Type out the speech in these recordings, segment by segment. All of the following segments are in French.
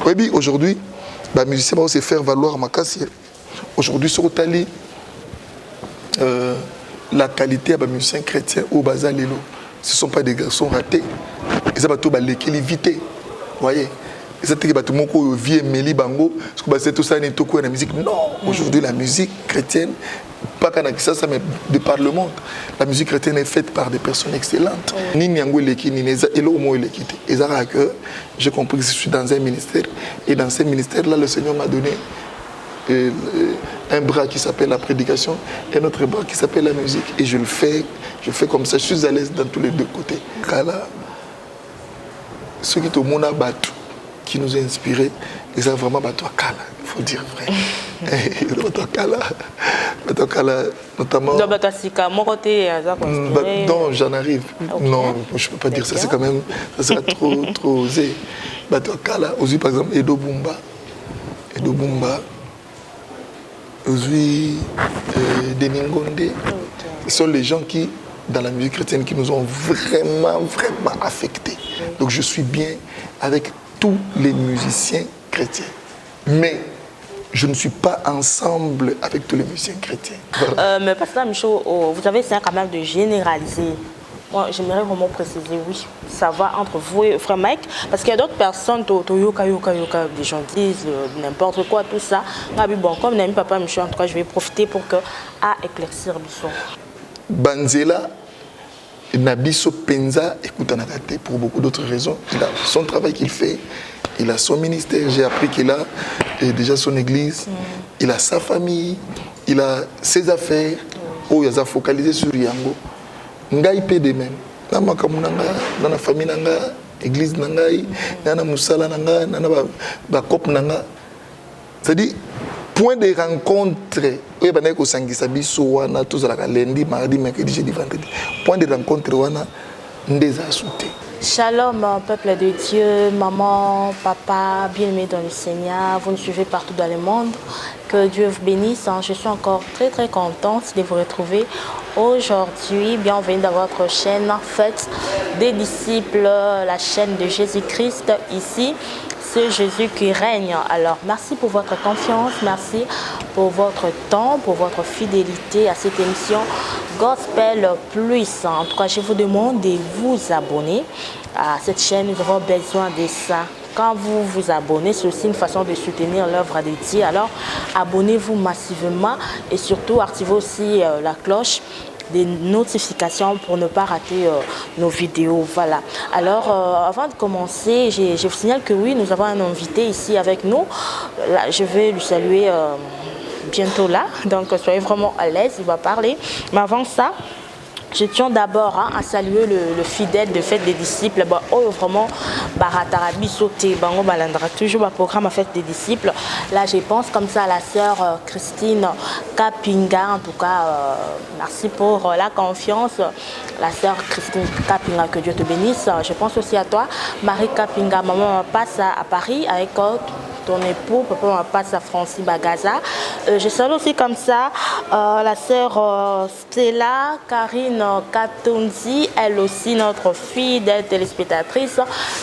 Oui, aujourd'hui, les musiciens vont se faire valoir ma casse. Aujourd'hui, sur Otali, la qualité des musiciens chrétiens au Bazar Lelo, ce ne sont pas des garçons ratés. Ils ont pas l'équilibrité. Vous voyez? C'est que tout le monde vit Meli Bango, parce que tout ça n'est tout quoi la musique. Non, aujourd'hui la musique chrétienne, pas qu'à ça, mais de par le monde. La musique chrétienne est faite par des personnes excellentes. Ni Nyango Leki, ni Neza, et l'homme Leki. Et ça que j'ai compris que je suis dans un ministère, et dans ce ministère-là, le Seigneur m'a donné un bras qui s'appelle la prédication, et un autre bras qui s'appelle la musique. Et je fais comme ça, je suis à l'aise dans tous les deux côtés. Là, ceux qui ont mon abattu, qui nous a inspirés, ils ont vraiment battu à Kala, il faut dire vrai. Battu à Kala, notamment. Donc, mon côté, non, j'en arrive. Okay. Non, je ne peux pas dire ça, c'est quand même, ça serait trop osé. Battu à Kala, aujourd'hui par exemple, Edo Bumba, aujourd'hui Deningonde, ce sont les gens qui, dans la musique chrétienne, qui nous ont vraiment affectés. Donc je suis bien avec tous les musiciens chrétiens. Mais je ne suis pas ensemble avec tous les musiciens chrétiens. Voilà. Mais Pasteur Michaud, vous avez essayé quand même de généraliser. Moi, j'aimerais vraiment préciser, oui, ça va entre vous et Frère Mike, parce qu'il y a d'autres personnes, des gens disent n'importe quoi, tout ça. Bon, comme n'aime Papa Michaud, en tout cas, je vais profiter pour éclaircir Bissot. Banzela, Nabiso Penza, écoute Anakate, pour beaucoup d'autres raisons. Il a son travail qu'il fait, il a son ministère, j'ai appris qu'il a déjà son église, il a sa famille, il a ses affaires, où il a focalisé sur Yango. Ngai pe de même. Nana kamunanga, nana famille nanga, église nangai, nana musala nanga, nana ba kop nanga. C'est-à-dire point de rencontre. Oui, ben eko sangisa biso wana tous la lundi, mardi, mercredi, jeudi, vendredi. Point de rencontre wana ndeza souté. Shalom, peuple de Dieu, maman, papa, bien-aimés dans le Seigneur, vous nous suivez partout dans le monde. Que Dieu vous bénisse. Je suis encore très contente de vous retrouver aujourd'hui. Bienvenue dans votre chaîne Fête des disciples, la chaîne de Jésus-Christ ici. C'est Jésus qui règne. Alors, merci pour votre confiance, merci pour votre temps, pour votre fidélité à cette émission Gospel Plus. En tout cas, je vous demande de vous abonner à cette chaîne. Nous avons besoin de ça. Quand vous vous abonnez, c'est aussi une façon de soutenir l'œuvre de Dieu. Alors, abonnez-vous massivement et surtout activez aussi la cloche des notifications pour ne pas rater nos vidéos. Voilà. Alors, avant de commencer, je vous signale que oui, nous avons un invité ici avec nous. Là, je vais lui saluer bientôt là. Donc, soyez vraiment à l'aise, il va parler. Mais avant ça, je tiens d'abord à saluer le fidèle de Fête des disciples. Vraiment, Baratarabi sauté, Bango Balandra, toujours un programme à Fête des disciples. Là, je pense comme ça à la sœur Christine Kapinga. En tout cas, merci pour la confiance. La sœur Christine Kapinga, que Dieu te bénisse. Je pense aussi à toi, Marie Kapinga. Maman passe à Paris avec ton époux, papa passe à Francis Bagaza. Je salue aussi comme ça la sœur Stella Karine Katonzi, elle aussi notre fidèle téléspectatrice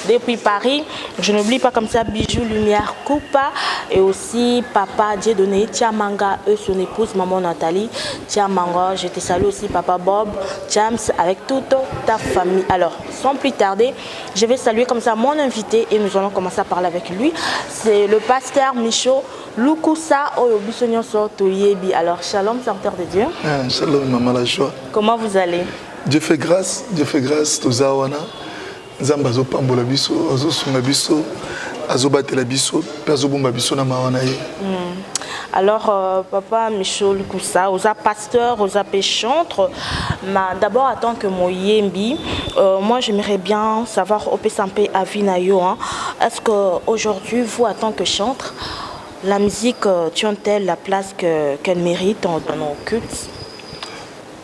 depuis Paris. Je n'oublie pas comme ça Bijou Lumière Coupa et aussi papa Dieudonné Tiamanga et son épouse maman Nathalie Tiamanga. Je te salue aussi papa Bob, James avec toute ta famille. Alors, sans plus tarder, je vais saluer comme ça mon invité et nous allons commencer à parler avec lui. C'est le pasteur Michaud Lukusa Oyobisonyo Sotoyebi. Alors, shalom, serviteur de Dieu. Shalom, maman la joie. Comment vous allez? Dieu fait grâce, Tozawana. Zambazo Pambola Biso, Azo Sunga Biso, Azo Batela Biso, Azo Bumba Biso na Mawanaye. Alors, papa Michaud Lukusa, aux pasteurs, aux chantres, d'abord en tant que Moyembi, moi j'aimerais bien savoir au Pesampe Avinayo, est-ce qu'aujourd'hui, vous en tant que chantre, la musique tient-elle la place qu'elle mérite dans nos cultes?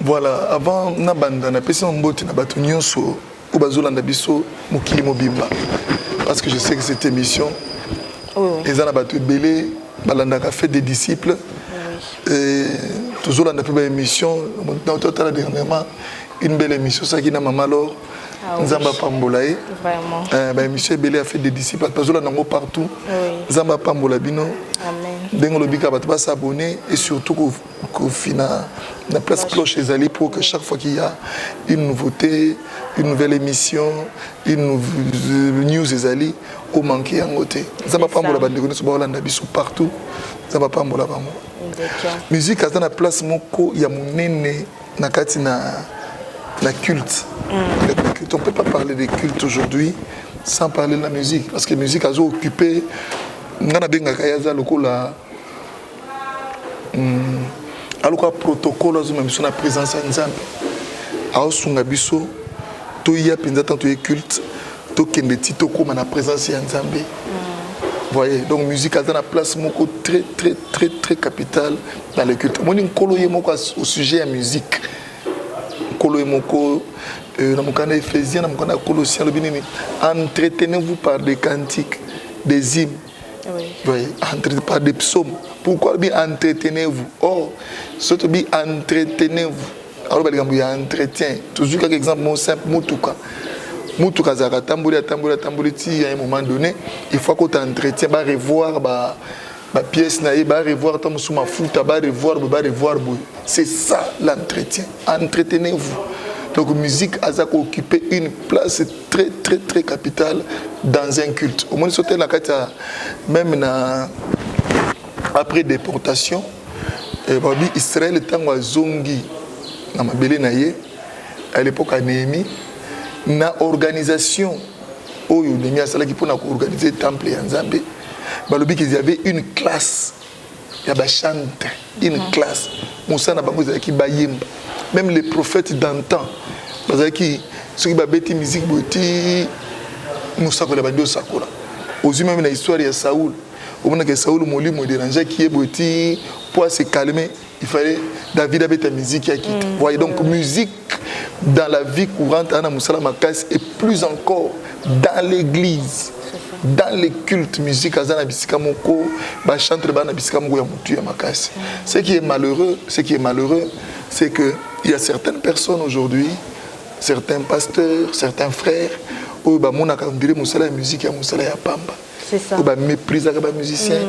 Voilà, avant Nabanda, na pesi mbote na bato nyonso ou bazolanda biso mokili mobimba. Parce que je sais que cette émission, les ana bato belé balanda ka Fête des disciples. Et toujours la émission, dernièrement une belle émission ça qui na maman alors Nzamba Pambolae. Vraiment. Michel Belé a fait des disciples. Parce que là, partout. Oui. Nzamba Pambola Bino. Amen. Dengo Lobika va s'abonner et surtout qu'au final, la place cloche les alliés pour que chaque fois qu'il y a une nouveauté, une nouvelle émission, une nouvelle news les alliés, au manqué en côté. Nzamba Pambola Bandegone sur Baolanda Bissou partout. Nzamba Pambola Bamo. Musique à la place moko ya munene nakati na culte. On ne peut pas parler de culte aujourd'hui sans parler de la musique. Parce que la musique a occupé. On a bien un protocole sur la présence de Nzambe. On a biso to ya penza tanto culte to kende tito comme na présence de Nzambe. Voyez, donc musique a dans la place moko très très très très capitale dans le culte. Moi ni koloye moko au sujet de la musique. Koloye moko dans mon canal Éphésiens, dans mon canal Colossiens, entretenez-vous par des cantiques, des hymnes, oui, par des psaumes. Pourquoi bien entretenez-vous? Or, surtout bien entretenez-vous. Alors, il y a un entretien. Toujours quelques exemples, mon simple Moutouka. Moutouka Zara, tambouli, à un moment donné, il faut qu'on t'entretient, va revoir ma pièce, va revoir ton sous ma foute, va revoir. C'est ça l'entretien. Entretenez-vous. Donc, la musique a occupé une place très, très, très capitale dans un culte. Au moins, même après déportation, Israël était en Zongi, à l'époque à Néhémie, na organisation, où il y a organiser le temple et Nzambe, il y avait une classe, il y avait chante, une classe. Même les prophètes d'antan, parce que ceux qui ont musique, aussi même dans l'histoire de Saoul, au moment que Saoul m'a dérangé, qui est pour se calmer, il fallait David avait ta musique. Voyez donc musique dans la vie courante, et plus encore dans l'église. Dans les cultes, musique, ce qui est malheureux, c'est qu'il y a certaines personnes aujourd'hui, certains pasteurs, certains frères, qui ont la musique et la pamba. C'est ça. Qui méprisent les musiciens.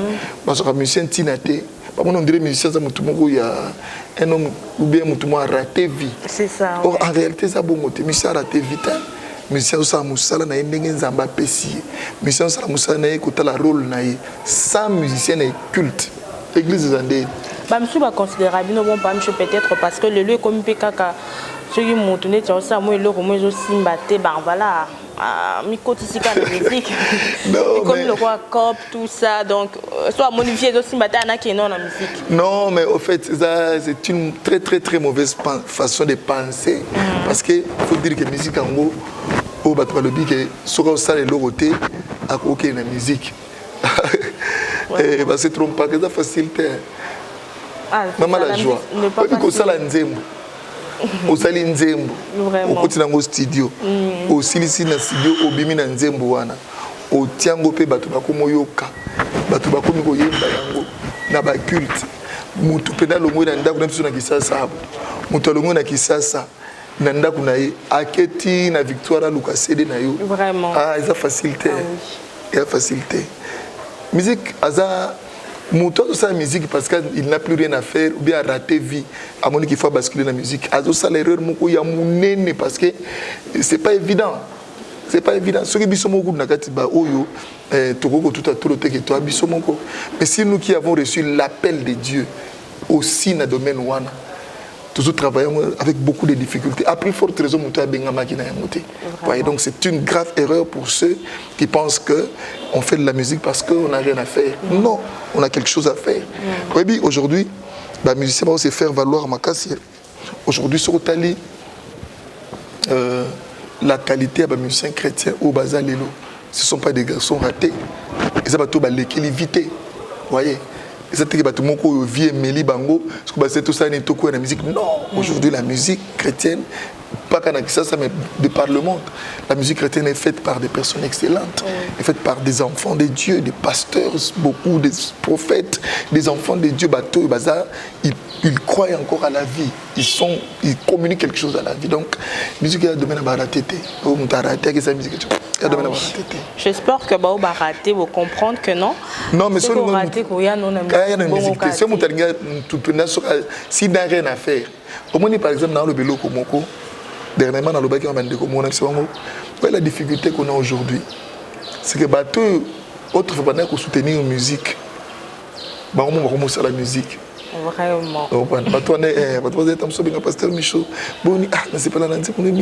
Parce que les musiciens tinate. On dirait musicien, il y a un homme ou bien un raté vie. C'est ça. Or, en réalité, c'est bon, les musiciens raté vie. Musicien sa musala na ndenge nzamba pesi musicien sa musala na écouter la rôle na sans musicien est culte église zandé ba monsieur va considérer bien bon pas monsieur peut-être parce que le lieu comme pekaka ceux qui m'ont tourné tu ça moi le moi je simbaté ben voilà mi kotisika la musique comme le roi cop tout ça donc soit modifier de simbaté ana qui non la musique non mais au fait ça c'est une très très très mauvaise façon de penser parce que faut dire que musique en gros au battre le bic et sur ça les loroté à aucune la musique et bah c'est trop pas que ça facilité maman la joie parce que ça la nzembo au sali nzembo au côté dans studio au silisi na studio au bimi na nzembo wana au tiango pe bato bakomoyoka bato bakomi koyemba yango na ba culte mutu pena longo na ndako na biso na kisasa mutu longo na kisasa na ndako na ye aketi na victoire à Lucas CD na yo vraiment ça facilité et facilité musique aza mutu de sa musique parce qu'il n'a plus rien à faire ou bien raté vie à mon qu'il faut basculer dans la musique azo ça l'erreur moko ya munene parce que c'est pas évident ceux qui biso moko na kati ba oyo tokoko tout à tout le que toi biso moko mais si nous qui avons reçu l'appel de Dieu aussi dans le domaine wana toujours travaillons avec beaucoup de difficultés. À plus forte raison, donc c'est une grave erreur pour ceux qui pensent qu'on fait de la musique parce qu'on n'a rien à faire. Non, on a quelque chose à faire. Oui, aujourd'hui, les musiciens vont aussi faire valoir ma casse. Aujourd'hui, sur Otali, la qualité des musiciens chrétiens au Bazar Lelo, ce ne sont pas des garçons ratés. Ils ont tout l'équilibrité. Vous voyez? Non, aujourd'hui la musique chrétienne pas qu'en Kinshasa, mais de par le monde. La musique chrétienne est faite par des personnes excellentes, est faite par des enfants de Dieu, des pasteurs, beaucoup des prophètes, des enfants de Dieu, bateau et bazar. Ils croient encore à la vie. Ils communiquent quelque chose à la vie. Donc, la musique est domaine à baratété. J'espère que vous raté, vous comprendre que non. Non, mais si vous raté, vous y a non. Si n'a rien à faire. Au moins, par exemple, dans le vélo Komoko, dernièrement, dans le bac, la difficulté qu'on a aujourd'hui, c'est que bateau, autre fois, qu'on soutenir la musique, on va la musique. Vraiment. Pasteur Michaud, c'est pas la nanti pour nous,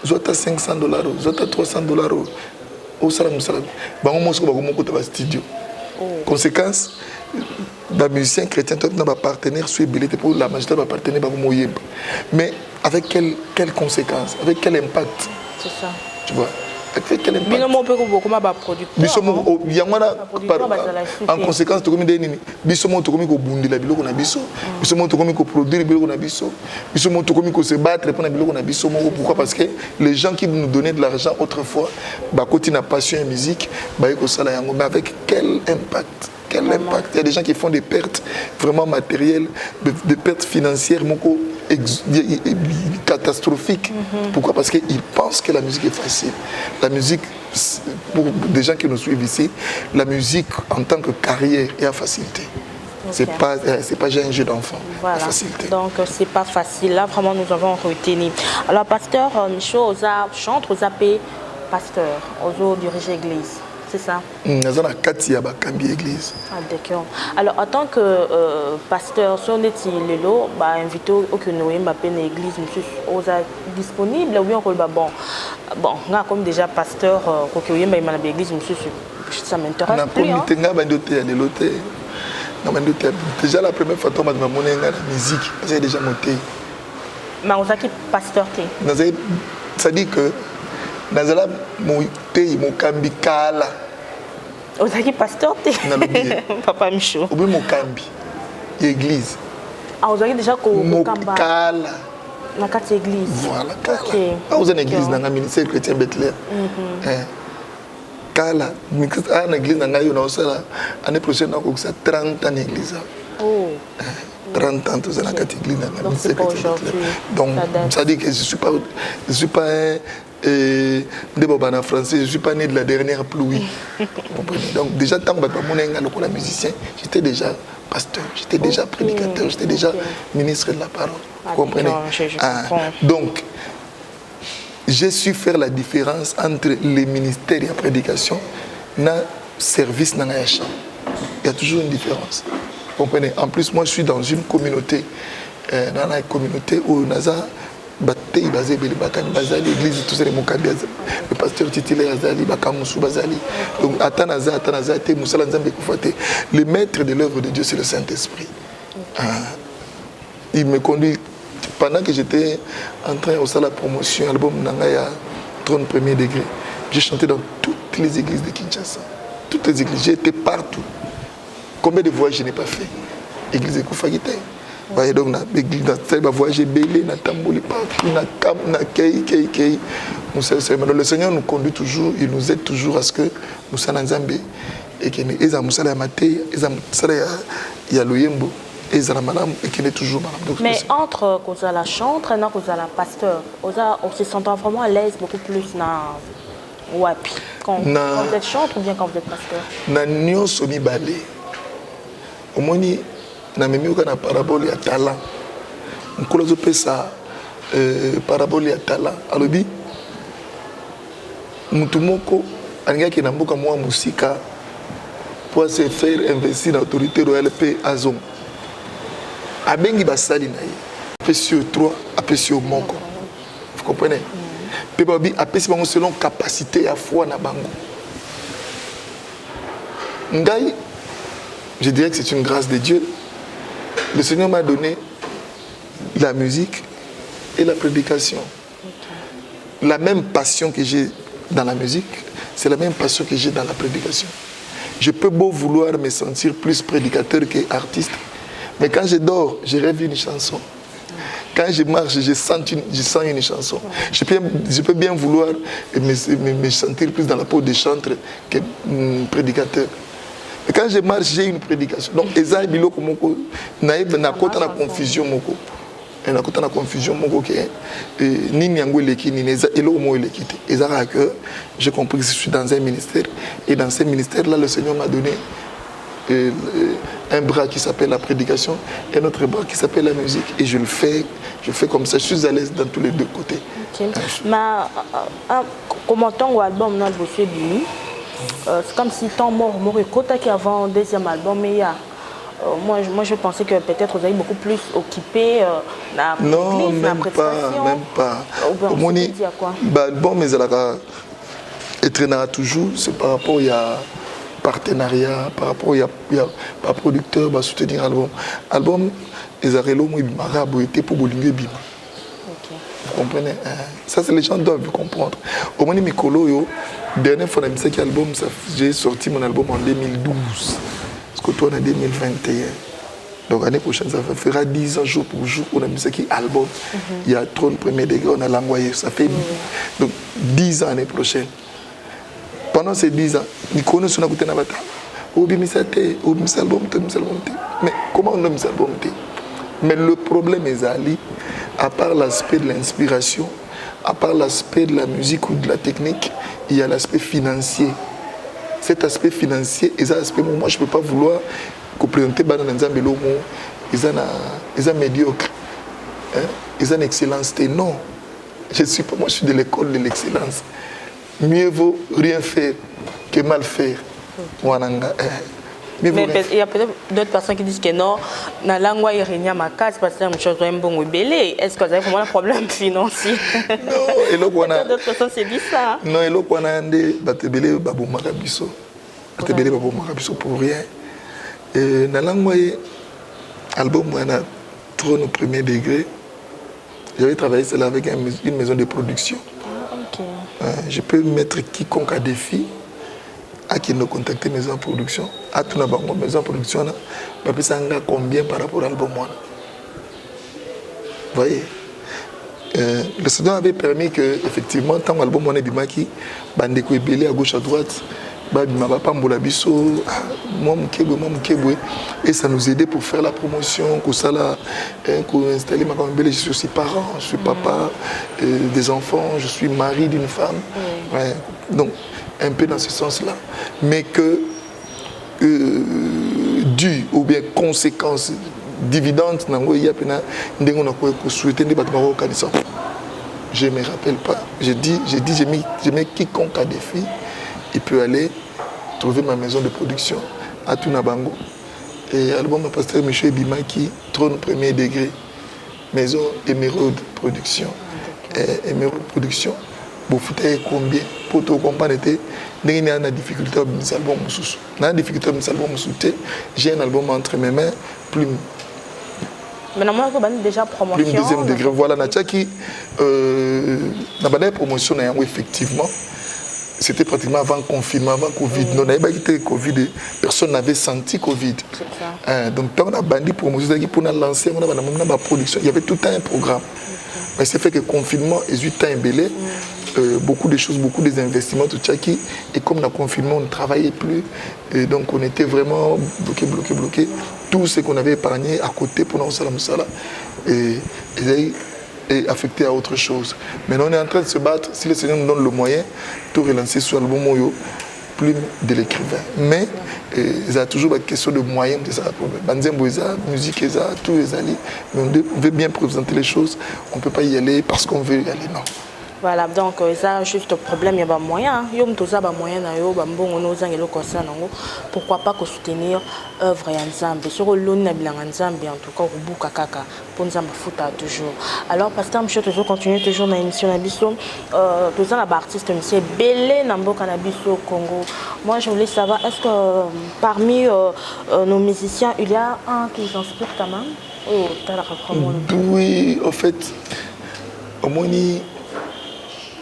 Zota $500, Zota $300, au salam salam. On studio. Conséquence, les musiciens chrétiens, nous avons partenaire sur les pour la majorité va partenaire mais avec quelle conséquence, avec quel impact? C'est ça. Tu vois? Avec quel impact? En conséquence, tu as se battre pourquoi? Parce que les gens qui nous donnaient de l'argent autrefois, ils n'ont pas su la musique, mais avec quel impact? Quel impact? Il y a des gens qui font des pertes vraiment matérielles, des pertes financières catastrophiques. Pourquoi? Parce qu'ils pensent que la musique est facile. La musique, pour des gens qui nous suivent ici, la musique en tant que carrière est à facilité. Okay. C'est pas un jeu d'enfant. Voilà. Facilité. Donc c'est pas facile. Là vraiment nous avons retenu. Alors pasteur Michaud, chante aux AP, pasteur, aux diriger l'église. C'est ça? Église. Ah, d'accord. Alors, en tant que pasteur, si on est Lelo, invité au que nous avons l'église, nous sommes disponibles ou bien bon, comme déjà pasteur, que nous avons l'église, ça m'intéresse plus. Déjà la première fois que je suis la musique, j'ai déjà monté. Mais on a qui pasteur? Ça dit que nazala mon pays mon kambi kala ozaki pasteur te papa Michaud obi mon kambi église ozaki déjà ko kamba kala na kati église voilà kala vous en église dans la ministère chrétien Bethléem kala na église na ngayo na osala année prochaine na ko 30 ans église 30 ans tous na kati église na ministère chrétien donc ça dit que je suis pas en français, je ne suis pas né de la dernière pluie. Donc déjà, tant que je suis musicien, j'étais déjà pasteur, j'étais déjà prédicateur, j'étais déjà ministre de la parole. Vous comprenez? Donc, j'ai su faire la différence entre les ministères et la prédication et le service dans la chant. Il y a toujours une différence. Vous comprenez? En plus, moi, je suis dans une communauté, où Naza, l'église, tout ça, le pasteur titulaire Azali, Bazali. Donc, le maître de l'œuvre de Dieu, c'est le Saint-Esprit. Il me conduit. Pendant que j'étais en train de faire la promotion, l'album Nangaya, 30 premier degré, j'ai chanté dans toutes les églises de Kinshasa. Toutes les églises, j'ai été partout. Combien de voyages je n'ai pas fait? Église de Koufagité. Voyez donc, na voyager belé, na tamboli partout, na cap, na kei. Le Seigneur nous conduit toujours, il nous aide toujours à ce que nous soyons en Zambie et que nous soyons en Maté, nous soyons en Loyembo, et qu'il toujours malade. Mais entre la chantre et la pasteur, on se sent vraiment à l'aise beaucoup plus quand vous êtes chantre ou bien quand vous êtes pasteur? Na nyonso mibale. Omoni na memi na parabole ya talent. Nkolo zo pesa parabole ya talent. Alobi mutu moko alingaki na mboka mwa musika pour se faire investir dans l'autorité royale pe azon. Abengi basali na ye. Apesio 3, apesio moko. Vous comprenez? Pe babi apesi bango selon capacité ya foi na bango. Ngai, je dirais que c'est une grâce de Dieu. Le Seigneur m'a donné la musique et la prédication. La même passion que j'ai dans la musique, c'est la même passion que j'ai dans la prédication. Je peux beau vouloir me sentir plus prédicateur qu'artiste, mais quand je dors, je rêve une chanson. Quand je marche, je sens une chanson. Je peux bien vouloir me sentir plus dans la peau des chantres que prédicateur. Et quand je marche, j'ai une prédication. Donc, Eza Biloko Moko, na kota na confusion Moko. Et na kota na confusion Moko que ni Nyango Leki, ni Eza Elo Mo Leki. Eza que j'ai compris que je suis dans un ministère. Et dans ce ministère-là, le Seigneur m'a donné un bras qui s'appelle la prédication et un autre bras qui s'appelle la musique. Et je fais comme ça. Je suis à l'aise dans tous les deux côtés. Okay. Mais comment ton album n'a pas fait bien? C'est comme si ton mort qui avant le deuxième album, mais il y a moi je pensais que peut-être vous avez beaucoup plus occupé la non, même pas. L'album mais elle toujours, c'est par rapport à partenariat, par rapport à producteur, à soutenir l'album. L'album, les arrêts marabout était pour Bolingue Bima. Vous comprenez? Ça, c'est les gens doivent comprendre. Au moment où Mikolo, dernière fois que j'ai sorti mon album en 2012. Parce que toi, on est en 2021. Donc l'année prochaine, ça fera 10 ans jour pour jour. On a mis ça qui album. Il y a 30 premiers degrés, on a l'envoyé. Ça fait donc 10 ans l'année prochaine. Pendant ces 10 ans, Mikolo, on a écouté Navata. Mais comment on a mis cet album? Mais le problème est Ali, à part l'aspect de l'inspiration, à part l'aspect de la musique ou de la technique, il y a l'aspect financier. Cet aspect financier, et aspect, moi je ne peux pas vouloir présenter Banana Nzambelo, ils sont médiocres, ils ont une excellence. Non, moi je suis de l'école de l'excellence. Mieux vaut rien faire que mal faire. Mais il y a peut-être d'autres personnes qui disent que non, dans la langue il y a ma case parce que je suis un bon belé. Est-ce que vous avez vraiment un problème financier? Non, et là d'autres personnes se disent ça. Non, et là on a des batebele babo marabiso. Batebele babo marabiso pour rien. Et dans la langue album on a Trône au premier degré. J'avais travaillé cela avec une maison de production. Je peux mettre quiconque à défi à qui nous contacter maison de production, à tout n'importe maison de production, parce ça a combien par rapport à l'album. Vous voyez, le Seigneur avait permis que effectivement tant l'album on est bimaki, bandeko ebélé à gauche à droite, et ça nous aidait pour faire la promotion, pour ça là, pour installer ma famille. Je suis aussi parent, je suis papa des enfants, je suis mari d'une femme. Ouais. Donc un peu dans ce sens-là, mais que dû ou bien conséquences dividendes, je ne me rappelle pas. J'ai mis quiconque à défi, il peut aller trouver ma maison de production à Tunabango. Et album de pasteur Michel Bimaki, Trône premier degré, maison Émeraude Production. Émeraude Production. Vous foutez combien pour te comprendre, il y a une difficulté à mes albums. J'ai un album entre mes mains, Plume. Mais normalement, vous avez déjà promotion. Plume deuxième degré. Voilà, Natchaki, la promotion, effectivement, c'était pratiquement avant le confinement, avant Covid. Non, on n'avait pas quitté Covid, personne n'avait senti Covid. Donc, quand on a bandit promotion, pour lancer ma production, il y avait tout un programme. Mais c'est fait que le confinement est eu temps belé. Beaucoup de choses, beaucoup des investissements tout Tchaki. Et comme le confinement, on ne travaillait plus. Et donc on était vraiment bloqué. Tout ce qu'on avait épargné à côté pour nous salam et affecté à autre chose. Maintenant on est en train de se battre. Si le Seigneur nous donne le moyen, tout relancer sur l'album Moyo, Plume de l'écrivain. Mais il y a toujours une question de moyens, c'est ça le problème. Banzembo, musique, tout les alliés. Mais on veut bien présenter les choses. On ne peut pas y aller parce qu'on veut y aller, non. Voilà, donc ça juste problème, il y a des moyens. Il y a des moyens, pourquoi pas soutenir l'œuvre Nzambe. Sur le long Nzambe, en tout cas, au bout kaka, pour Nzambe fouta toujours. Alors, pasteur, je toujours continuer toujours dans l'émission Nabiso. Tous les artistes, monsieur Belé Nambo Canabiso Congo. Moi, je voulais savoir, est-ce que parmi nos musiciens, il y a un qui s'inspire quand même? Oui, en fait, au moins,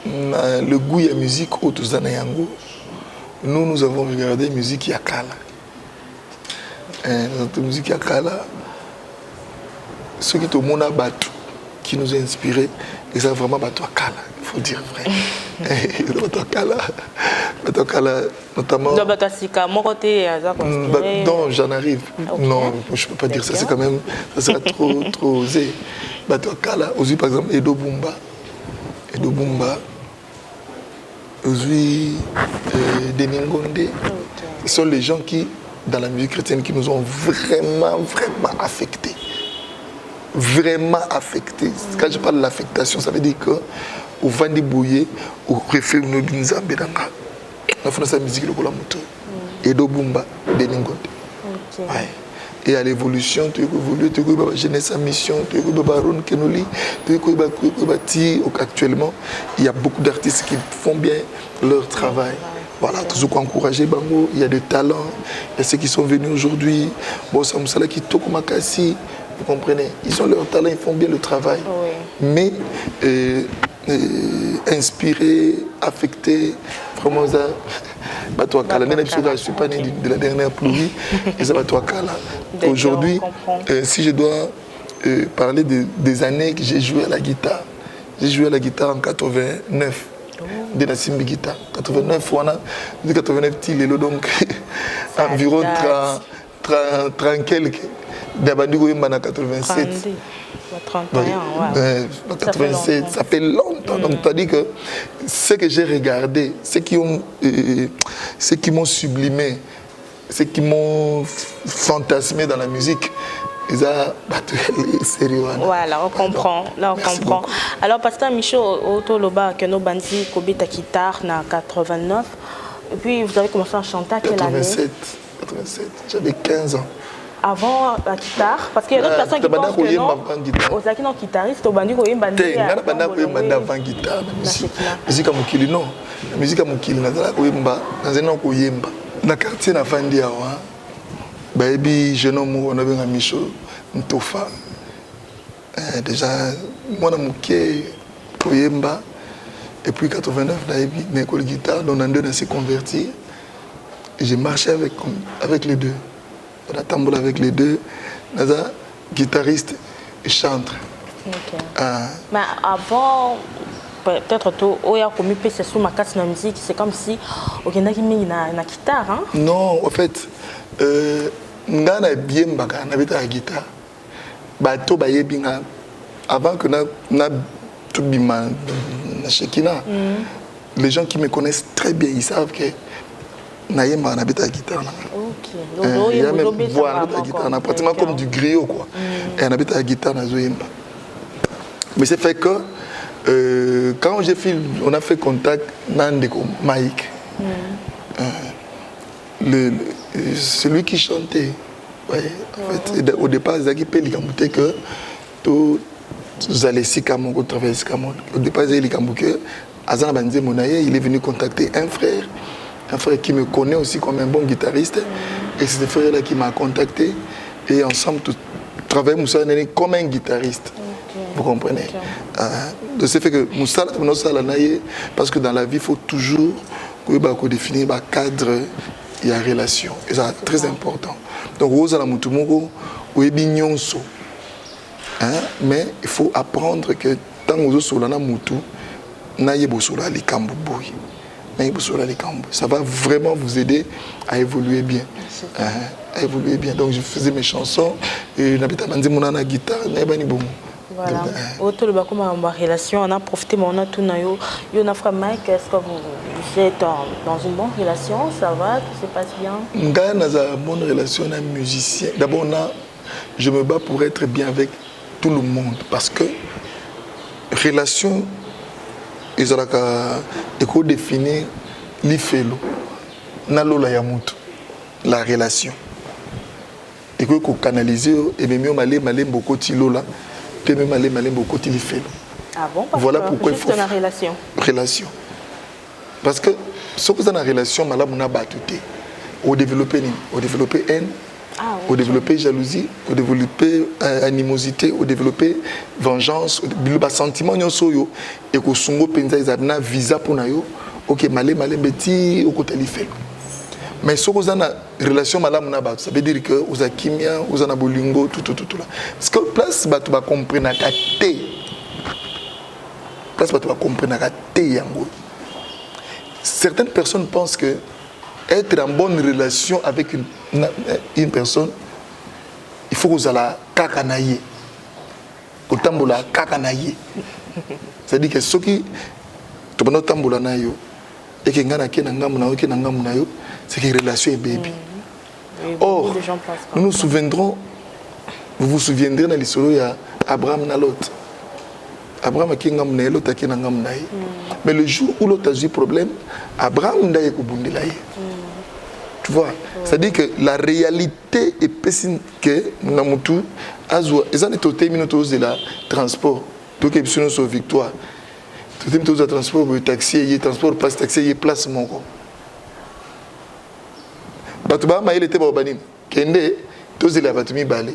le goût de la musique au Tuzanayango, nous avons regardé la musique Yakala. La musique Yakala, ceux qui ont Mona Batu, qui nous a inspirés. Et ça, vraiment, toi, Kala, il faut dire vrai. Toi, Kala, notamment. Non, j'en arrive. Okay. Non, je ne peux pas dire ça, c'est quand même, ça sera trop osé. Toi, Kala, aujourd'hui, par exemple, Edo Bumba, aujourd'hui, Deningonde, ce sont les gens qui, dans la musique chrétienne, qui nous ont vraiment affectés. Vraiment affectés. Quand je parle de l'affectation, ça veut dire que au Vandi Bouye, au référé no Binzambe Danga, on fait sa musique le Kolamoto, Edo Bumba, Deningonde. Et à l'évolution, tu évolues, tu évolues, jeunesse à mission, tu évolues, Baron Kenoli, tu évolues, actuellement, il y a beaucoup d'artistes qui font bien leur travail. Voilà, toujours encourager Bango, il y a des talents, il y a ceux qui sont venus aujourd'hui, bon, Samoussala qui toque Makassi, vous comprenez, ils ont leur talent, ils font bien le travail. Mais inspiré, affecté, vraiment ça. Je ne suis pas né de la dernière pluie, et ça va toi Kala. Aujourd'hui, si je dois parler des années que j'ai joué à la guitare, j'ai joué à la guitare en 89. De la Simbi guitare. 89, on a 89 donc environ 30 quelques. D'abord, on a 87. 87, ça fait longtemps. Donc, tu as dit que ce que j'ai regardé, ceux qui m'ont sublimé, ceux qui m'ont fantasmé dans la musique, ils ont sérieux. Voilà, on comprend. Là, on comprend. Alors, Pasteur Michaud, Otoloba, que nos bandits, Kobita guitare, en 89. Et puis, vous avez commencé à chanter à quelle année? 87, j'avais 15 ans. Avant la guitare, parce qu'il y a d'autres personnes qui pensent que non, aux acquis non guitaristes, au bandu koyé bandit. Guitare, musique à Mokili non, la musique à Mokili nazala koyemba, nazena koyemba. Na quartier na fandi awa, baby jeune homme on avait un Michaud Ntofa. Déjà moi na moké koyemba et puis 89 baby na école guitare, donc on s'est converti. J'ai marché avec les deux. On a tambour avec les deux, Naza, guitariste et chanteur. Mais avant, peut-être tout, il y a commis c'est sous ma casse de musique, c'est comme si on a mis na guitare. Hein? Non, en fait, on a bien la guitare. Bato baye binga avant que na tout bima na Shekina. Les gens qui me connaissent très bien, ils savent que Naïma on habite à la guitare. Il y a même voix à la guitare, pratiquement comme du griot quoi. Et on habite à la guitare dans Zoyemba. Mais c'est fait que quand on a fait contact Nandeko Maïk, celui qui chantait, ouais, en fait, au départ Zaki Peli Kamouté que tout allez si Kamon travailler si Kamon. Au départ Zaki Kamouké, Azan Banze Monaye, il est venu contacter un frère qui me connaît aussi comme un bon guitariste. Et c'est ce frère-là qui m'a contacté. Et ensemble, nous travaillons comme un guitariste. Vous comprenez? De ce fait que parce que dans la vie, il faut toujours définir un cadre et une relation. Et ça, c'est très important. Donc, mais il faut apprendre que tant que vous ça va vraiment vous aider à évoluer bien. Donc je faisais mes chansons et je guitare. Voilà. Autour de la relation, on a profité, mais on a tout nayo. Yo na frère Mike, est-ce que vous êtes dans une bonne relation? Ça va, tout se passe bien? Nga na une bonne relation avec un musicien. D'abord je me bats pour être bien avec tout le monde parce que relation ils ont définir l'ifelo nalola ya mutu la relation et que canaliser et même malé beaucoup tilola et même malé beaucoup l'ifelo. Ah bon? Voilà pourquoi il faut une relation. Parce que ce que dans la relation malade on a battu au développer haine, au développer jalousie, au développer animosité, au développer vengeance, au sentiment yosoyo et que songo penza izabna visa pour nayo. Ok, malé beti au côté l'ifelo. Mais si vous avez une relation malade, ça veut dire que vous avez kimia, vous avez bolingo, tout là. Parce que place, tu vas comprendre place bato comprendre te yango. Certaines personnes pensent que être en bonne relation avec une personne, il faut que la kakanaye. Kotambola kakanaye. C'est-à-dire que ceux qui tombent tambola na yo et que ngana ke na ngamu na yo ke na ngamu na yo, c'est que relation est baby. Or, nous nous souviendrons, vous vous souviendrez dans l'histoire, il y a Abraham et Lot. Abraham a qui ngam na l'autre qui ngam na. Mais le jour où l'autre a eu problème, Abraham n'a pas bondi là. Tu vois, c'est-à-dire que la réalité est pessimiste que namutu azwa. Ils ont été minutes de la transport. Donc ils sont sur victoire. Tout est minutes de transport, le taxi, il transport passe taxi, il place mon go. Batuba ma il était babanin. Kende tous les batumi balé.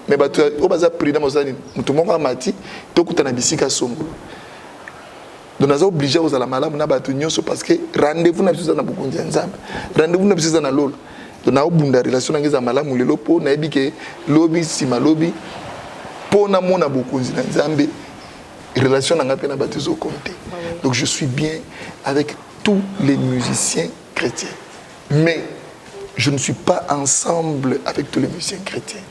Mais batu au baza prix dans mozani. Mutu monga mati, to kutana bisika songo. Donc nous sommes obligés aux alamala na batu nyonso parce que rendez-vous na biso na bukonzi nzambe. Rendez-vous na biso na lolo. Donc na obunda relation na ngeza malamu lelo po na ebike lobby sima lobby po na mona bukonzi na nzambe. Relation na ngapena batu zo compter. Donc je suis bien avec tous les musiciens chrétiens. Mais je ne suis pas ensemble avec tous les musiciens chrétiens.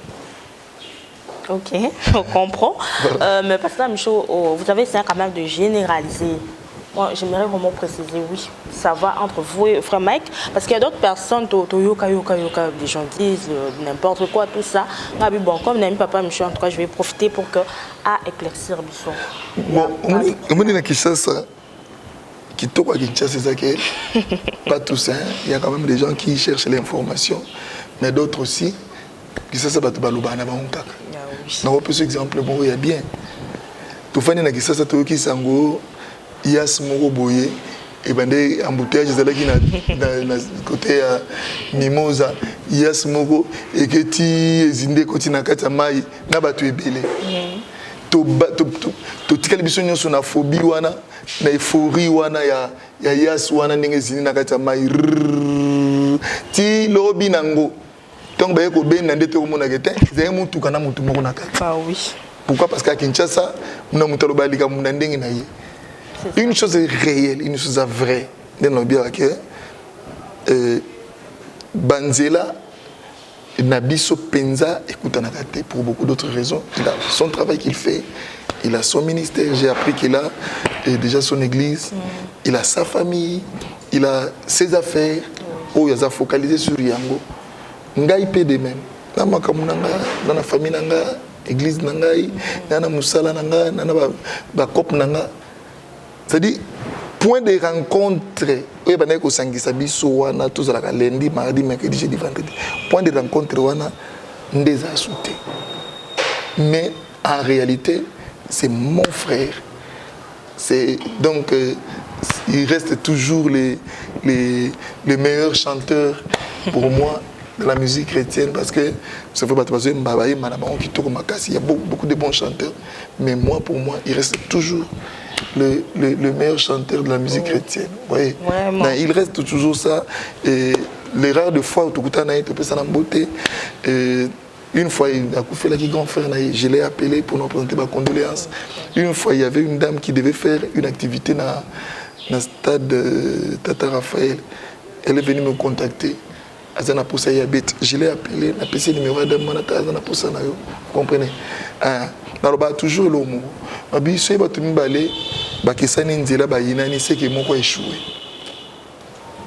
Ok, on comprend. Voilà. Mais Pasteur Michaud, vous avez essayé quand même de généraliser. Moi, j'aimerais vraiment préciser, oui, ça va entre vous et Frère Mike, parce qu'il y a d'autres personnes, des gens disent n'importe quoi, tout ça. Bon, comme n'aime Papa Michaud, en tout cas, je vais profiter pour éclaircir Bisson. Bon, on dit que ça, qui toque à Kinshasa, c'est ça que pas tous, hein. Il y a quand même des gens qui cherchent l'information, mais d'autres aussi, qui ça va te balouba na baonkaka. Non, on peut ce exemple, bon, il y a bien. Tout fait, il y a ça, qui sango, il y a ce mot boyé, et ben des embouteillages, qui na côté Mimosa, il y a ce mot, et que tu zinde continue à Katamai, n'a pas tu es belé. Tu tikali biso nyonso na phobie wana na euphorie wana ya yas wana ndenge zini na kati ya mai ti lobi nango donc ba yeko ben ndete ko mona kete zay mutu kana mutu moko na kati. Ah oui. Pourquoi? Parce qu'à Kinshasa muna mutu lo balika muna ndenge na ye. Une chose est réelle, une chose est vraie. Dans bien que Banzela Nabiso Penza écoute Anakate pour beaucoup d'autres raisons. Il a son travail qu'il fait, il a son ministère, j'ai appris qu'il a déjà son église, il a sa famille, il a ses affaires, où il a focalisé sur Yango. Ngai peut de même. Dans ma famille, dans l'église, dans la musala, dans la cop, c'est-à-dire, point de rencontre, oui, ben eko sangisa biso wana tous la lundi, mardi, mercredi, jeudi, vendredi. Point de rencontre wana ndeza souté. Mais en réalité, c'est mon frère. C'est donc il reste toujours les meilleurs chanteurs pour moi de la musique chrétienne parce que ça fait pas passer Mbabaye Manamaon qui tourne ma casse. Il y a beaucoup de bons chanteurs, mais moi pour moi, il reste toujours le meilleur chanteur de la musique chrétienne. Oui. Il reste toujours ça. Et les rares de fois où tu as ça beauté. Une fois, il a fait la grand frère, je l'ai appelé pour nous présenter ma condoléance. Une fois, il y avait une dame qui devait faire une activité dans le stade Tata Raphaël. Elle est venue me contacter. Je l'ai appelé, je l'ai numéro de vous comprenez? Toujours le mot. Si vous avez c'est que mon échoué.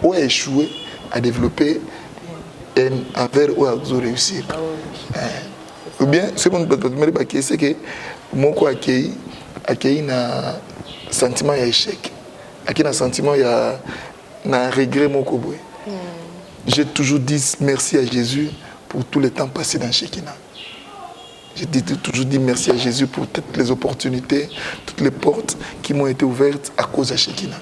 Ou a échoué à développer un verre ou à réussir. Ou bien, ce que c'est que mon accueil un sentiment d'échec. Un sentiment un regret. J'ai toujours dit merci à Jésus pour tous les temps passés dans Shekinah. J'ai toujours dit merci à Jésus pour toutes les opportunités, toutes les portes qui m'ont été ouvertes à cause de Shekinah.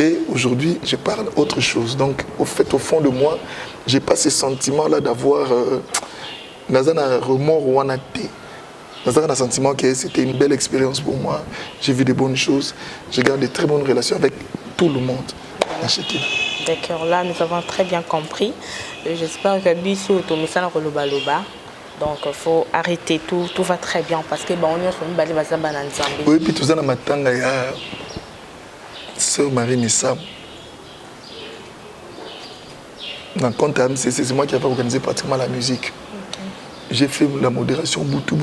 Et aujourd'hui, je parle autre chose. Donc, au fond de moi, je n'ai pas ce sentiment-là d'avoir un remords ou un acte. J'ai un sentiment que c'était une belle expérience pour moi. J'ai vu de bonnes choses. Je garde de très bonnes relations avec tout le monde dans Shekinah. D'accord, là nous avons très bien compris. J'espère que Bissou Tomisana Kolobaloba. Donc il faut arrêter, tout va très bien parce que bon, on est sur une balle de banane. Oui, puis tout ça dans ma tanga, il y a sœur Marie Nissam. Dans le compte c'est moi qui avais organisé pratiquement la musique. J'ai fait la modération, Boutou,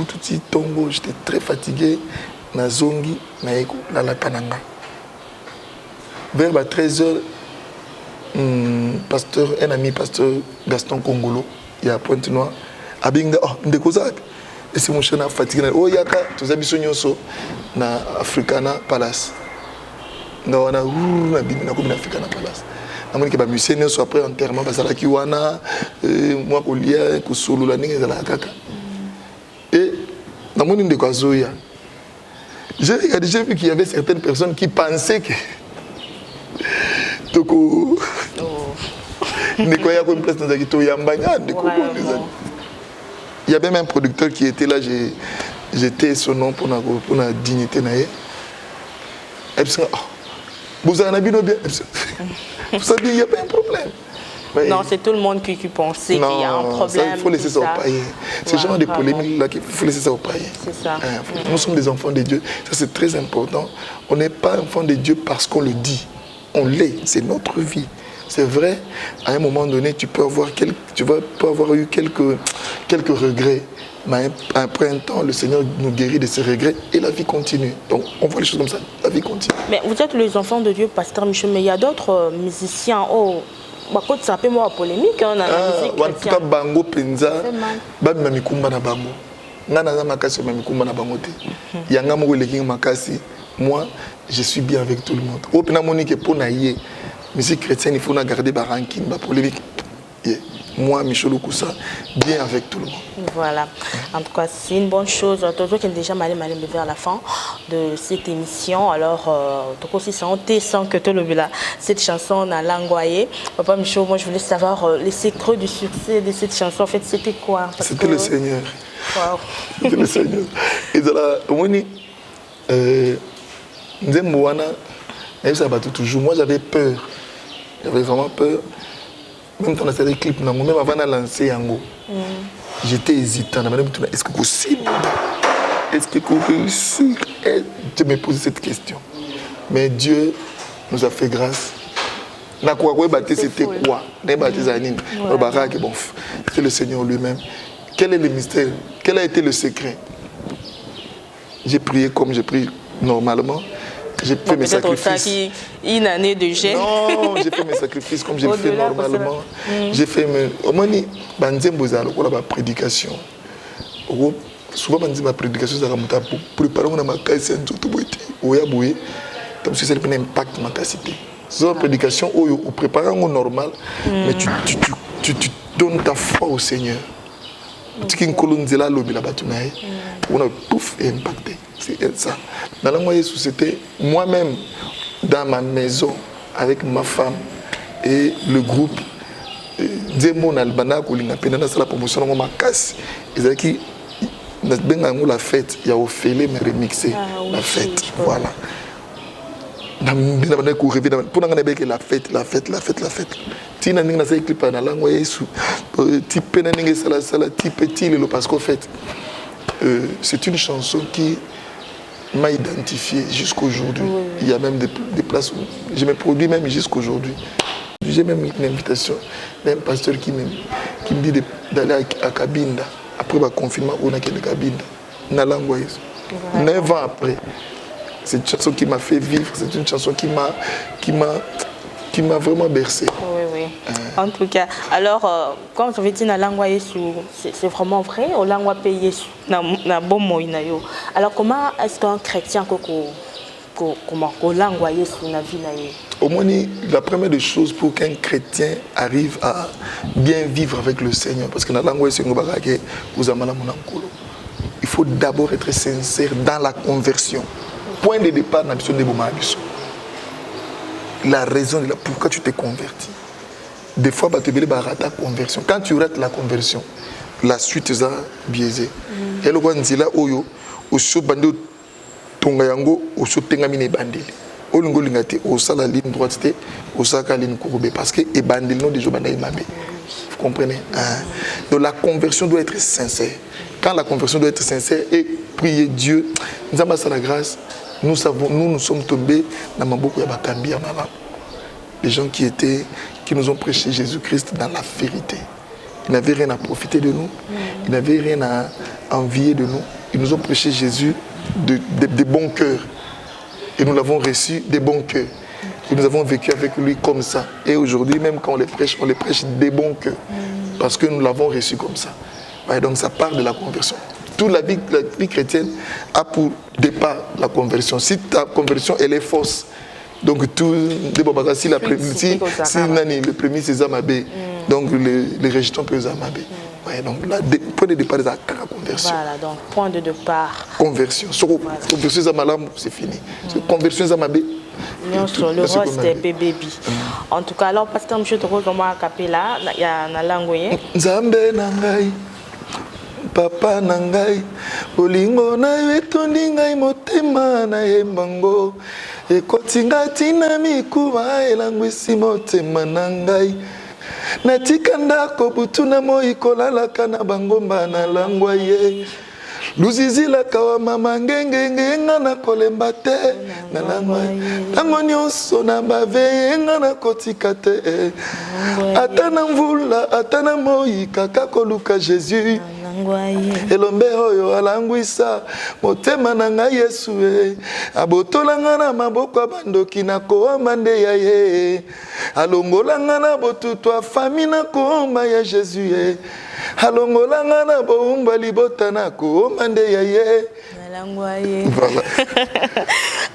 Tongo, j'étais très fatigué. Nazongi, Naeko, Lalakananga. Vers 13h, un ami pasteur Gaston Congolo, il y a Pointe-Noire, Abinga, oh, Ndekozak. Et c'est mon chien fatigué. Oh, Yaka, tous les habits na Africana Palace. On a Africana Palace. Je suis musicien, après enterrement, parce que moi, je suis solo, et dans mon de Kwazoya, j'ai vu qu'il y avait certaines personnes qui pensaient que il y avait même un producteur qui était là, j'étais son nom pour la dignité. Vous en avez bien. Vous savez, il n'y a pas un problème. Mais non, c'est tout le monde qui pensait qu'il y a un problème. Il faut laisser ça aux païens. Ce genre de polémique-là, il faut laisser ça aux païens. C'est ça. Nous sommes des enfants de Dieu. Ça, c'est très important. On n'est pas enfants de Dieu parce qu'on le dit. On l'est. C'est notre vie. C'est vrai, à un moment donné, tu peux avoir eu quelques regrets. Mais après un temps, le Seigneur nous guérit de ces regrets et la vie continue. Donc, on voit les choses comme ça. La vie continue. Mais vous êtes les enfants de Dieu, Pasteur Michel, mais il y a d'autres musiciens. Oh, ça peut être polémique dans la musique chrétienne. Bango penza, babi mamikumba na bango. Ngana na makasi mamikumba na bango te. Yanga mo leking makasi. Moi, je suis bien avec tout le monde. Au pena monique pour naïe. Musique chrétienne, il faut garder baranking, ba polémique. Moi, Michel Okoussa, bien avec tout le monde. Voilà. En tout cas, c'est une bonne chose. Toujours qui est déjà mal vers la fin de cette émission. Alors, tout aussi sans que tout le là. Cette chanson a langoyé. Papa Michel, moi, je voulais savoir les secrets du succès de cette chanson. En fait, c'était quoi? C'était le Seigneur. Wow. C'était le Seigneur. Et là, moi, j'avais peur. J'avais vraiment peur. Même quand on a fait des clips, même avant de lancer Yango, j'étais hésitant. Est-ce que c'est possible? Est-ce que c'est réussir? Je me posais cette question. Mais Dieu nous a fait grâce. C'était quoi? C'était le Seigneur lui-même. Quel est le mystère? Quel a été le secret? J'ai prié comme j'ai prié normalement. J'ai fait mes sacrifices. Une année de jeûne. Non, j'ai fait mes sacrifices comme j'ai fait normalement. J'ai fait mes. Au moins, la prédication. Souvent, ma prédication, c'est pour préparer ma casse. C'est un impact ma capacité. C'est une prédication où on prépare au normal, mais tu donnes ta foi au Seigneur. Tu on a tout fait impacter. C'est ça. Dans la moyenne société, moi-même, dans ma maison, avec ma femme et le groupe, Demo Nalbana, c'est la promotion de ma casse. Ils ont dit, la fête, il y a Ophélie, mais remixé. La fête, voilà. Pour la fête. Tina ninga sa clip na langue yesu type na ninga sala type tile parce qu'en fait c'est une chanson qui m'a identifié jusqu'aujourd'hui. Il y a même des places où je me produis même jusqu'aujourd'hui. J'ai même une invitation d'un pasteur qui me dit d'aller à Kabinda après le confinement on a quitté Kabinda na langue yesu. 9 ans après, c'est une chanson qui m'a fait vivre, c'est une chanson qui m'a vraiment bercé. Oui. En tout cas, alors, quand je vais dire la langue, c'est vraiment vrai, la langue payée na bon moyen. Alors, comment est-ce qu'un chrétien comment langue sur la vie? Au moins, la première des choses pour qu'un chrétien arrive à bien vivre avec le Seigneur, parce que la langue il faut d'abord être sincère dans la conversion. Point de départ, la raison de pourquoi tu t'es converti. Des fois, tu as raté la conversion. Quand tu rates la conversion, la suite est biaisée. Et le dit là, oyo, au bando tongayango, au tengamine bandil. Au lingo lingate, au sala ligne droite, au sala ligne courbée. Parce que les bandil non déjà bandai mabé. comprenez? Donc la conversion doit être sincère. Quand la conversion doit être sincère et prier Dieu, nous avons la grâce, nous sommes tombés dans Maboko Yabakambi Amala. Les gens qui nous ont prêché Jésus-Christ dans la vérité. Ils n'avaient rien à profiter de nous, ils n'avaient rien à envier de nous. Ils nous ont prêché Jésus de bon cœur. Et nous l'avons reçu des bons cœurs. Et nous avons vécu avec lui comme ça. Et aujourd'hui, même quand on les prêche des bons cœurs. Parce que nous l'avons reçu comme ça. Ouais, donc ça part de la conversion. Toute la vie chrétienne a pour départ la conversion. Si ta conversion, elle est fausse, donc tout, si le premier c'est Zamabé, donc les rejetons peuvent Zamabé. Ouais, donc là, point de départ, c'est la conversion. Voilà, donc point de départ. Conversion. Voilà. Conversion Zamalam, c'est fini. Conversion Zamabé. Le reste est baby. En tout cas, alors, pasteur M. Toko, comment à Capella, il y a une langue. Nzambe nangai, papa nangai, olingo na etondi ngai motema na yembango, ekotinga tina mikuba elangwisi motema nangai. Natika ndako butu na moi kolalaka na bangomba na langwa ye. Luzizila kawa mama ngenge nga na kolemba te na langwa tango nyonso na bave nga na kotika te ata na mvula ata na moi kaka koluka Jésus elombe oyo alangwisa motema na ngai Yesu abotola nga na maboko ya bandoki na koomba nde ya ye alongola nga na botutu ya fami na koomba ya Jésus alongola nga na boumba libota na koomba nde ya ye. Voilà.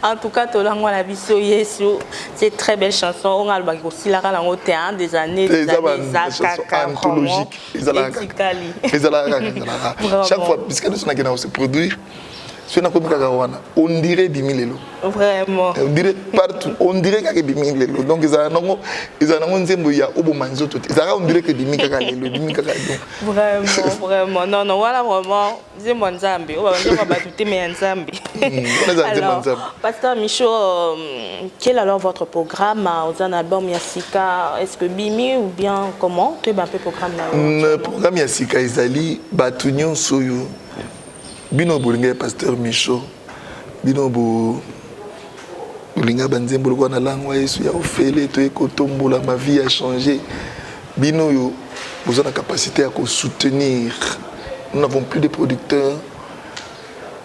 En tout cas, Tolango la Bisso Yesu, c'est une très belle chanson. On a aussi la langue des années, des anthologiques. Chaque fois, puisque nous sommes se produire, on dirait 10 000 euros. Vraiment. On dirait partout. On dirait qu'il y a 10 000 euros. Donc, ils ont on dirait que 10 000 euros. Vraiment. Non, voilà vraiment. C'est mon Zambi. On va tout aimer un Zambi. Alors, pasteur Michaud, quel est alors votre programme aux albums Yassika? Est-ce que Bimi ou bien comment? Tu es un peu programme là? Le programme Yassika, Isali, Batunion Soyo. Bino Boulinga, pasteur Michaud, Bino Boulinga Banzembo, le na langue, ya ofele, to ekotombola, ma vie a changé. Bino yo, vous avez la capacité à soutenir. Nous n'avons plus de producteurs.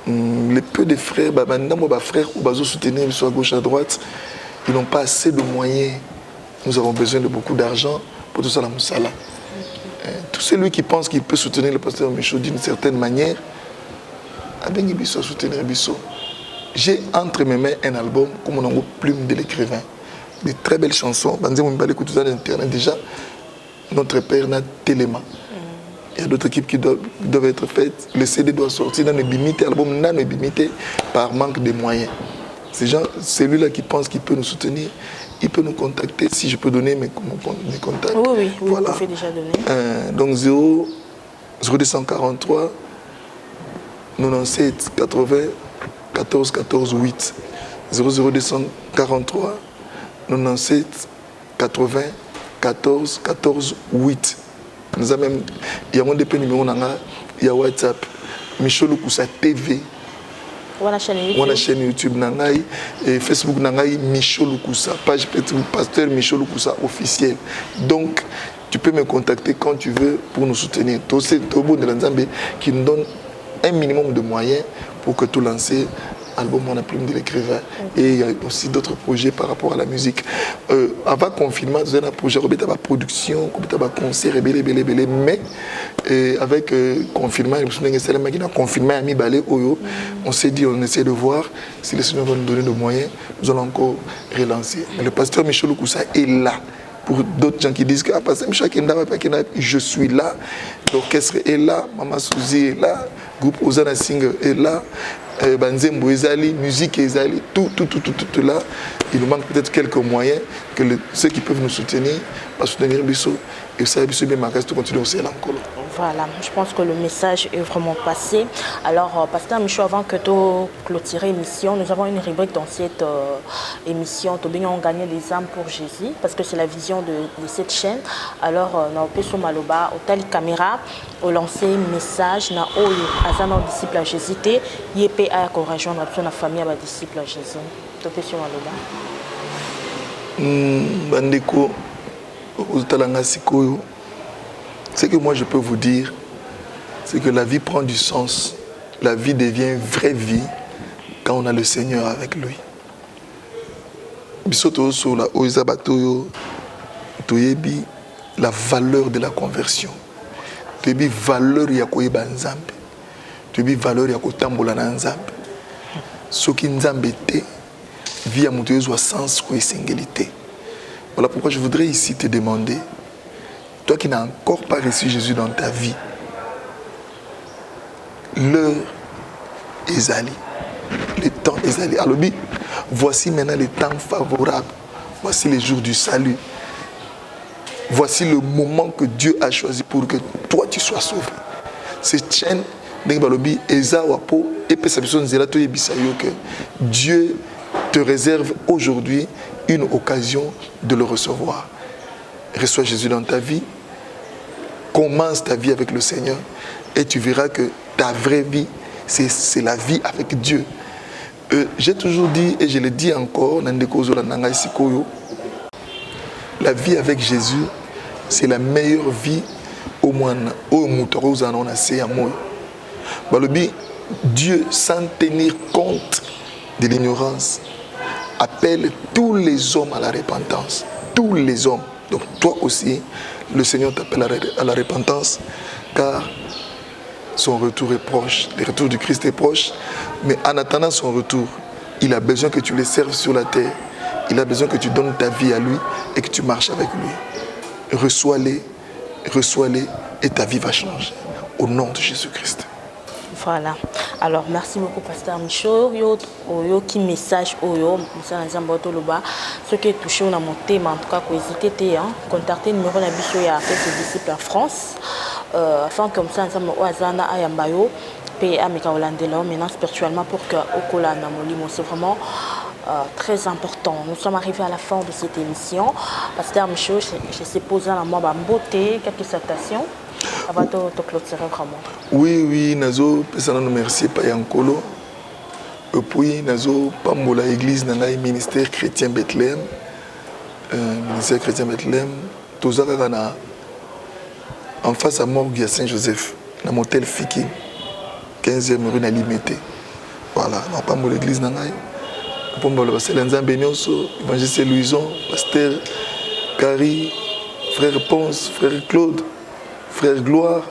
Les peu de frères, frères ou soutenir soit à gauche à droite, ils n'ont pas assez de moyens. Nous avons besoin de beaucoup d'argent pour tout ça la moussala. Tout celui qui pense qu'il peut soutenir le pasteur Michaud d'une certaine manière, j'ai entre mes mains un album comme on a plume de l'écrivain, de très belles chansons. Déjà, notre père n'a téléma. Il y a d'autres équipes qui doivent être faites. Le CD doit sortir dans le bimité, l'album n'a le bimité par manque de moyens. Celui-là qui pense qu'il peut nous soutenir, il peut nous contacter. Si je peux donner mes contacts. Oui, voilà. Vous pouvez déjà donner. Donc 0243 97 80 14 14 8 00243 97 80 14 14 8. Nous avons même, il y a mon numéro, il y a WhatsApp, Michaud Lukusa TV. On a chaîne YouTube nangai et Facebook nangai Michaud Lukusa, page pasteur Michaud Lukusa officiel. Donc tu peux me contacter quand tu veux pour nous soutenir. C'est au bout de l'Anzambé qui nous donne un minimum de moyens pour que tout lancer album on a plume de l'écrivain. Et il y a aussi d'autres projets par rapport à la musique. Avant le confinement, nous avons un projet de production, de concert, mais avec le confinement, on s'est dit, on essaie de voir si le Seigneur va nous donner des moyens, nous allons encore relancer. Mais le pasteur Michaud Lukusa est là. Pour d'autres gens qui disent que je suis là, l'orchestre est là, Mama Souzi est là, groupe Ozana Singer est là, Banzembo Ezali, musique Ezali, tout là. Il nous manque peut-être quelques moyens que ceux qui peuvent nous soutenir, soutenir Bissot, et ça, Bissot bien marqué, tout continuer aussi à l'encore. Voilà, je pense que le message est vraiment passé. Alors, Pasteur Michaud, avant que tu clôturer l'émission, nous avons une rubrique dans cette émission. On gagne des âmes pour Jésus, parce que c'est la vision de cette chaîne. Alors, nous avons Maloba, au tali caméra, au lancer message, na oyo, azana disciple à Jésus, yépé à rejoindre la famille à disciple à Jésus. Tu peux sur Maloba. Bandeko, au talanga sikoyo. Ce que moi je peux vous dire, c'est que la vie prend du sens. La vie devient vraie vie quand on a le Seigneur avec lui. La valeur de la conversion. La valeur de la nzambe. La valeur de la nzambe. Ce qui nzambe te, vie à mon sens ou singulité. Voilà pourquoi je voudrais ici te demander, toi qui n'as encore pas reçu Jésus dans ta vie, l'heure est allée, le temps est allé. Alors, voici maintenant les temps favorables, voici les jours du salut, voici le moment que Dieu a choisi pour que toi tu sois sauvé. Cette chaîne, que Dieu te réserve aujourd'hui une occasion de le recevoir. Reçois Jésus dans ta vie, commence ta vie avec le Seigneur et tu verras que ta vraie vie, c'est la vie avec Dieu. J'ai toujours dit et je le dis encore, la vie avec Jésus, c'est la meilleure vie au moins. Dieu, sans tenir compte de l'ignorance, appelle tous les hommes à la repentance. Tous les hommes. Donc toi aussi, le Seigneur t'appelle à la repentance, car son retour est proche. Le retour du Christ est proche. Mais en attendant son retour, il a besoin que tu le serves sur la terre. Il a besoin que tu donnes ta vie à lui et que tu marches avec lui. Reçois-les et ta vie va changer. Au nom de Jésus-Christ. Voilà. Alors, merci beaucoup, Pasteur Michaud. Yo qui message oyo, ce qui est touché on a monté, mais en tout cas, hésitez contacter le numéro d'Abisso et à faire ses disciples en France, afin comme ça, nous avons Oazana Ayambayo, et à Mekaolandela, maintenant spirituellement pour que Okola Namolimo, c'est vraiment très important. Nous sommes arrivés à la fin de cette émission. Pasteur Michaud, je sais poser la main en beauté, quelques salutations. Avant de clôturer vraiment. Oui, nazo pesana nous merci Payankolo. Et puis nazo pambola église nana ministère chrétien Bethléem. Ministère chrétien Bethléem, tozaka kana en face à morgue à Saint-Joseph, dans motel Fiki, 15e rue na Limité. Voilà, na pambola église nana. Pambola pasteur Nzambe Nyonso, évangéliste Louison, pasteur Carrie, frère Ponce, frère Claude. Frère Gloire,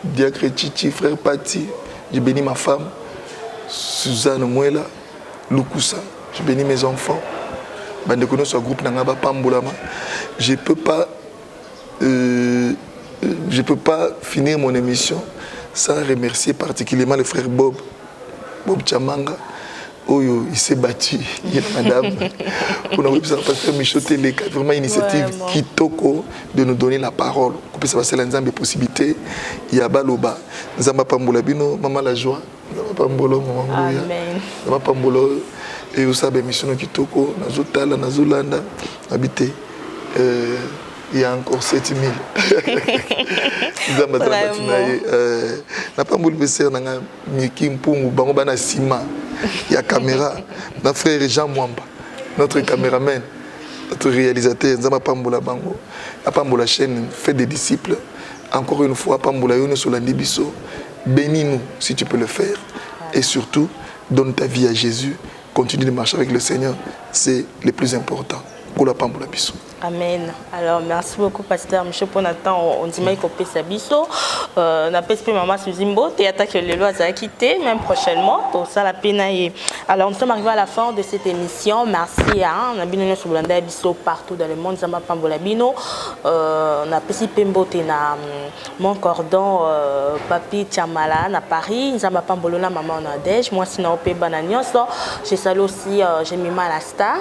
Diacre Chichi, frère Pati, je bénis ma femme, Suzanne Mouela, Lukusa, je bénis mes enfants. Groupe je peux pas finir mon émission sans remercier particulièrement le frère Bob Chamanga. Oyo, il s'est battu, madame. Pour nous, pasteur Michaud Télé, vraiment une initiative qui toko de nous donner la parole. Pour que ça passe l'ensemble des possibilités. Il y a Baloba, Nzamba Pambola Bino, Maman la joie, Nzamba Pambolo, Maman Goya, Nzamba Pambolo, et vous savez, mission qui toko, Nazotala, Nazolanda, habité. Il y a encore 7000. Nzamba Tanaye, n'a pas moulu besser, n'a pas Mikim Pungu, Bangobana Sima. Il y a caméra, notre frère Jean Mwamba, notre caméraman, notre réalisateur, Nzamba Pambola Bango, Pambola chaîne, fait des disciples. Encore une fois, Pambola Yono sur la Nibiso, bénis-nous si tu peux le faire. Et surtout, donne ta vie à Jésus, continue de marcher avec le Seigneur, c'est le plus important. Pour la Pambola Biso. Amen. Alors, merci beaucoup, Pasteur Michaud, pour notre temps. On dit qu'il peut sa biso. On appelle maman Suzimbo. Théâtre que les lois a quitté, même prochainement. Pour ça, la peine. Alors, nous sommes arrivés à la fin de cette émission. Merci à on a bien sur Blanda Biso partout dans le monde. Zamba Pambola Bino. On a Pessi Pembo, na mon cordon, Papi Chamala, à Paris. Zamba Pambolona, maman en Adège. Moi, sinon, au Pays Bananios. Je salue aussi, j'ai mis mal à la star.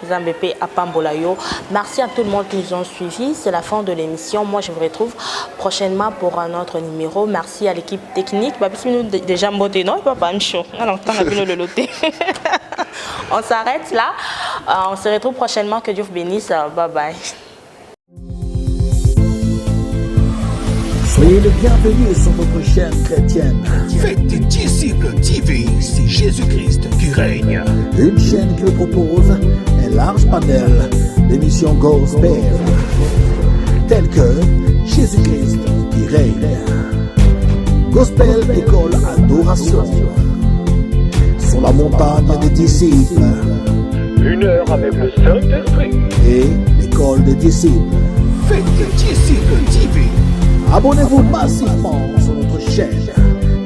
Zambépé à Pambolayo. Merci à tout le monde qui nous ont suivis. C'est la fin de l'émission. Moi, je vous retrouve prochainement pour un autre numéro. Merci à l'équipe technique. Déjà, non, pas chaud. On s'arrête là. On se retrouve prochainement. Que Dieu vous bénisse. Bye bye. Soyez les bienvenus sur votre chaîne chrétienne. Faites des disciples TV, c'est Jésus-Christ qui règne. Une chaîne qui vous propose un large panel d'émissions gospel, telles que Jésus-Christ qui règne, Gospel École Adoration, sur la montagne des disciples, 1 heure avec le Saint-Esprit. et l'école des disciples. Faites des disciples TV. Abonnez-vous massivement sur notre chaîne,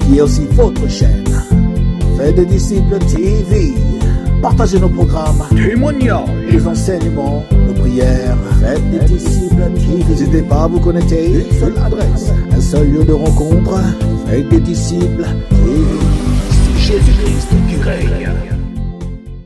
qui est aussi votre chaîne. Faites des disciples TV. Partagez nos programmes, Témoignages. les enseignements, nos prières. Faites des disciples TV. N'hésitez pas à vous connecter. Une seule adresse, un seul lieu de rencontre. Faites des disciples TV. C'est Jésus-Christ qui règne.